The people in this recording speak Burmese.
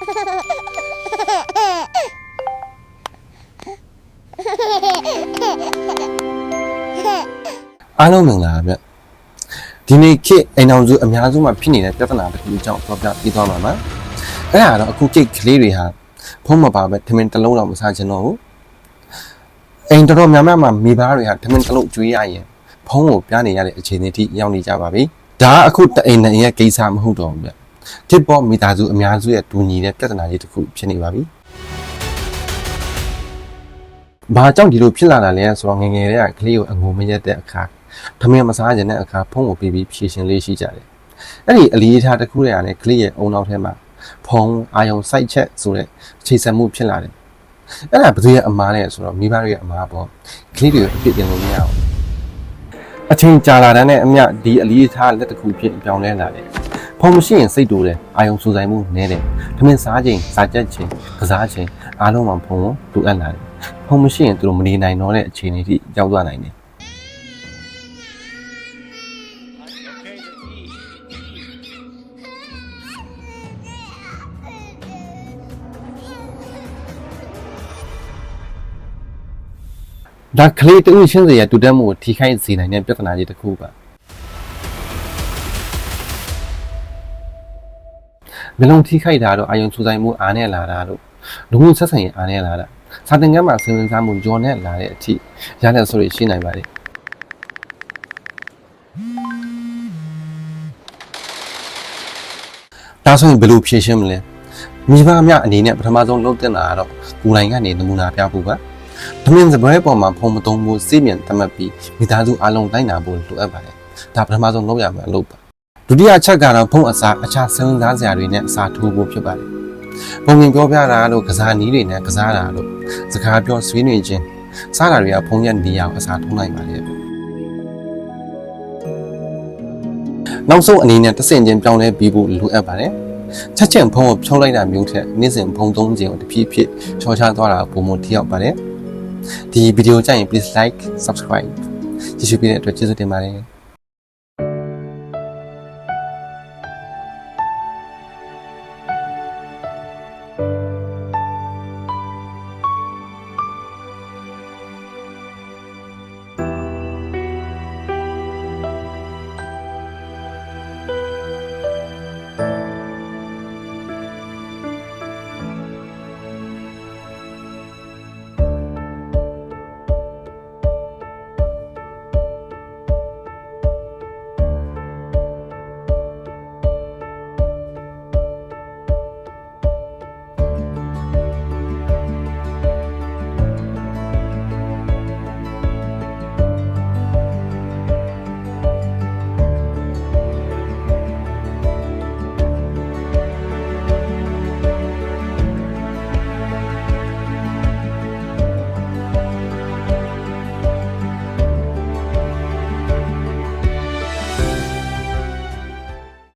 အားလုံးမင်္ဂလာပါဗျဒီနေ့ခေတ်အိမ်အောင်စုအများစုမှာဖြစ်နေတဲ့ပြဿနာတစ်ခုအကြောင်းပြောပြပြီးသွားမှာပါအဲ့ဒါတော့အခုခေတ်ကလေးတွေဟာဖုံးမပါပဲထမင်းတစ်လုံးတော့မစားချင်တော့ဘူးအိမ်တော်တော်များများမှာမိဘတွေဟာထမင်းတစ်လုံးကျွေးရရင်ဖုံးကိုပြားနေရတဲ့အခြေအနေထိရောက်နေကြပါပြီဒါကအခုတအိမ်နဲ့ရဲ့ကိစ္စမဟုတ်တော့ဘူးဗျခေတ်ပေါ်မိသားစုအများစုရဲ့တူညီတဲ့ပြဿနာကြီးတစ်ခုဖြစ်နေပါပြီဘာကြောင့်ဒီလိုဖြစ်လာတာလဲဆိုတော့ငယ်ငယ်တည်းကကလေးကိုအငိုမရက်တဲ့အခါထမင်းမစားခြင်းတဲ့အခါဖုံးကိုပြီးဖြည့်ရှင်လေးရှိကြတယ်အဲ့ဒီအလေးထားတစ်ခုတည်းကလည်းကလေးရဲ့အုံနောက်ထဲမှာဖုံးအာယုံစိုက်ချက်ဆိုတဲ့အခြေဆက်မှုဖြစ်လာတယ်အဲ့ဒါဘယ်သူရဲ့အမားလဲဆိုတော့မိဘတွေရဲ့အမားပေါ့ကလေးတွေကိုအပြစ်တင်လို့မရဘူးအချိန်ကြာလာတဲ့အမျှဒီအလေးထားလက်တစ်ခုဖြစ်ပြောင်းလဲလာတယ်ဖုံးမရှိရင်စိတ်တူတယ်အာယုံစူဆိုင်မှုနည်းတယ်ထမင်းစားခြင်းစားချက်ခြင်းကစားခြင်းအားလုံးမှာဖုံးကိုလိုအပ်လာတယ်ဖုံးမရှိရင်သူတို့မနေနိုင်တော့တဲ့အခြေအနေထိရောက်သွားနိုင်တယ်ဒါကလေးတူချင်းစီရတူတက်မှုကိုထိခိုက်စေနိုင်တဲ့ပြဿနာကြီးတစ်ခုပါဘယ်လုံးထိခိုက်တာတော့အာယုံစူဆိုင်မှုအားနဲ့လာတာတို့လူမှုဆက်ဆံရေးအားနဲ့လာတာစာသင်ခန်းမှာစဉ်းစားမှုကြောနဲ့လာတဲ့အထိရတဲ့ဆိုရရှိနိုင်ပါတယ်ဒါဆိုရင်ဘယ်လိုဖြေရှင်းမလဲမိဘအများအနေနဲ့ပထမဆုံးလုပ်တင်တာကတော့ကိုယ်တိုင်ကနေနမူနာပြဖို့ပါထမင်းစပွဲပေါ်မှာဖုံမသုံးဖို့စိတ်မြန်သတ်မှတ်ပြီးမိသားစုအားလုံးတိုင်းနာဖို့လိုအပ်ပါတယ်ဒါပထမဆုံးလုပ်ရမှာလို့ပါဒုတိယချက်ကတော့ဖုံအစားအခြားစဉ်းစားစရာတွေနဲ့အစားထိုးဖို့ဖြစ်ပါတယ်ပုံမြင်ပြောပြတာတို့ကစားနည်းတွေနဲ့ကစားတာတို့စကားပြောဆွေးနွေးခြင်းစားတာတွေကဖုံရဲ့နေရာကိုအစားထိုးနိုင်ပါတယ်နောက်ဆုံးအနေနဲ့တဆင့်ချင်းပြောင်းလဲပြီးဖို့လိုအပ်ပါတယ်ချက်ချင်းဖုံကိုဖြုံးလိုက်တာမျိုးထက်နေ့စဉ်ဖုံသုံးခြင်းကိုတဖြည်းဖြည်းချောချသွားတာပုံမှန်ထိရောက်ပါတယ်ဒီဗီဒီယိုကြိုက်ရင် please like subscribe ကြည့်ရှုပေးတဲ့အတွက်ကျေးဇူးတင်ပါတယ်